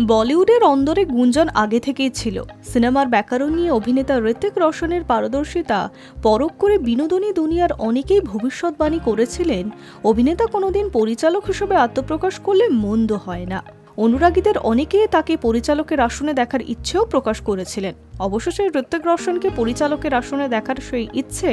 বলিউডের অন্দরে গুঞ্জন আগে থেকেই ছিল। সিনেমার ব্যাকরণ নিয়ে অভিনেতা ঋত্বিক রোশনের পারদর্শিতা পরখ করে বিনোদনী দুনিয়ার অনেকেই ভবিষ্যৎবাণী করেছিলেন অভিনেতা কোনোদিন পরিচালক হিসেবে আত্মপ্রকাশ করলে মন্দ হয় না। অনুরাগীদের অনেকেই তাকে পরিচালকের আসনে দেখার ইচ্ছেও প্রকাশ করেছিলেন। অবশেষে ঋত্বিক রোশনকে পরিচালকের আসনে দেখার সেই ইচ্ছে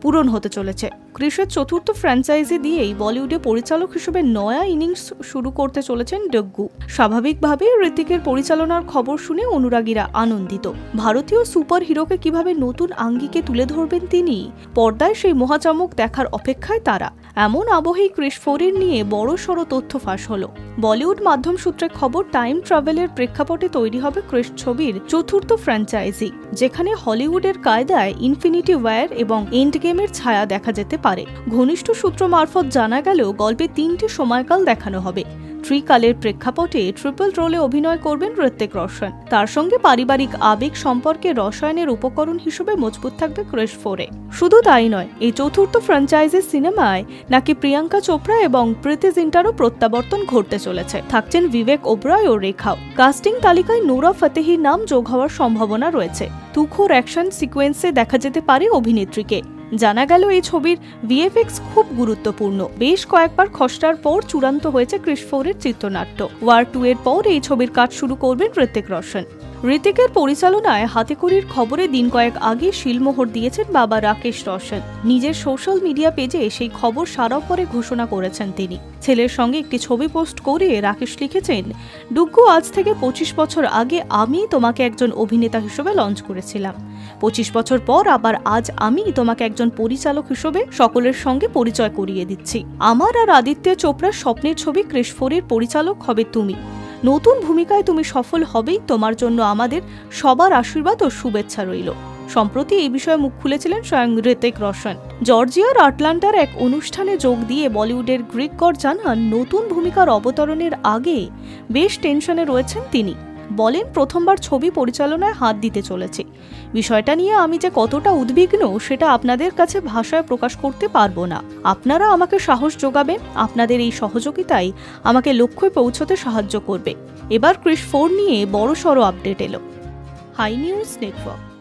পূরণ হতে চলেছে। ক্রিসের চতুর্থ ফ্র্যাঞ্চাইজি দিয়েই বলিউডে পরিচালক হিসেবে নয়া ইনিংস শুরু করতে চলেছেন ডুগ্গু। স্বাভাবিকভাবেই ঋত্বিকের পরিচালনার খবর শুনে অনুরাগীরা আনন্দিত। ভারতীয় সুপার হিরোকে কিভাবে নতুন আঙ্গিকে তুলে ধরবেন তিনি, পর্দায় সেই মহাচমক দেখার অপেক্ষায় তারা। এমন আবহেই ক্রিস 4 নিয়ে বড়সড় তথ্য ফাঁস হলো। বলিউড মাধ্যম সূত্রে খবর, টাইম ট্রাভেলের প্রেক্ষাপটে তৈরি হবে ক্রিস ছবির চতুর্থ ফ্র্যাঞ্চাইজি, যেখানে হলিউডের কায়দায় ইনফিনিটি ওয়ার এবং এন্ড গেমের ছায়া দেখা যেতে পারে। ঘনিষ্ঠ সূত্র মারফত জানা গেল গল্পে 3টি সময়কাল দেখানো হবে। ত্রিকালের প্রেক্ষাপটে ট্রিপল রোলে অভিনয় করবেন ঋত্বিক রোশন। তার সঙ্গে পারিবারিক আবেগ সম্পর্কে রসায়নের উপকরণ হিসেবে মজবুত থাকবে ক্রিস 4। শুধু তাই নয়, এই চতুর্থ ফ্র্যাঞ্চাইজির সিনেমায় নাকি প্রিয়াঙ্কা চোপড়া এবং প্রীতি জিন্টারও প্রত্যাবর্তন ঘটতে চলেছে। থাকছেন বিবেক ওবরয় ও রেখাও। কাস্টিং তালিকায় নোরা ফতেহির নাম যোগ হওয়ার সম্ভাবনা রয়েছে। তুখোর অ্যাকশন সিকোয়েন্সে দেখা যেতে পারে অভিনেত্রীকে। জানা গেল এই ছবির ভিএফএক্স খুব গুরুত্বপূর্ণ। বেশ কয়েকবার খসড়ার পর চূড়ান্ত হয়েছে ক্রিস 4-এর চিত্রনাট্য। ওয়ার 2 এর পর এই ছবির কাজ শুরু করবেন ঋত্বিক রোশন। ঋত্বিকের পরিচালনায় হাতেখড়ির খবরে দিন কয়েক আগে শিলমোহর দিয়েছেন বাবা রাকেশ রোশন। নিজের সোশ্যাল মিডিয়া পেজে সেই খবর সারাপরে ঘোষণা করেছেন তিনি। ছেলের সঙ্গে একটি ছবি পোস্ট করে রাকেশ লিখেছেন, ডুগ্গু, আজ থেকে 25 বছর আগে আমি তোমাকে একজন অভিনেতা হিসেবে লঞ্চ করেছিলাম। 25 বছর পর আবার আজ আমি তোমাকে একজন পরিচালক হিসেবে সকলের সঙ্গে পরিচয় করিয়ে দিচ্ছি। আমার আর আদিত্য চোপড়ার স্বপ্নের ছবি ক্রিস 4-এর পরিচালক হবে তুমি। নতুন ভূমিকায় তুমি সফল হবেই। তোমার জন্য আমাদের সবার আশীর্বাদ ও শুভেচ্ছা রইল। সম্প্রতি এই বিষয়ে মুখ খুলেছিলেন স্বয়ং ঋত্বিক রোশন। জর্জিয়ার আটলান্টার এক অনুষ্ঠানে যোগ দিয়ে বলিউডের গ্রিক গড জানান, নতুন ভূমিকার অবতরণের আগে বেশ টেনশনে রয়েছেন তিনি। বলেন, প্রথমবার ছবি পরিচালনায় হাত দিতে চলেছে। বিষয়টা নিয়ে আমি যে কতটা উদ্বিগ্ন সেটা আপনাদের কাছে ভাষায় প্রকাশ করতে পারবো না। আপনারা আমাকে সাহস যোগাবেন। আপনাদের এই সহযোগিতাই আমাকে লক্ষ্যে পৌঁছতে সাহায্য করবে। এবার ক্রিস 4 নিয়ে বড়সড় আপডেট এলো। Hi news network.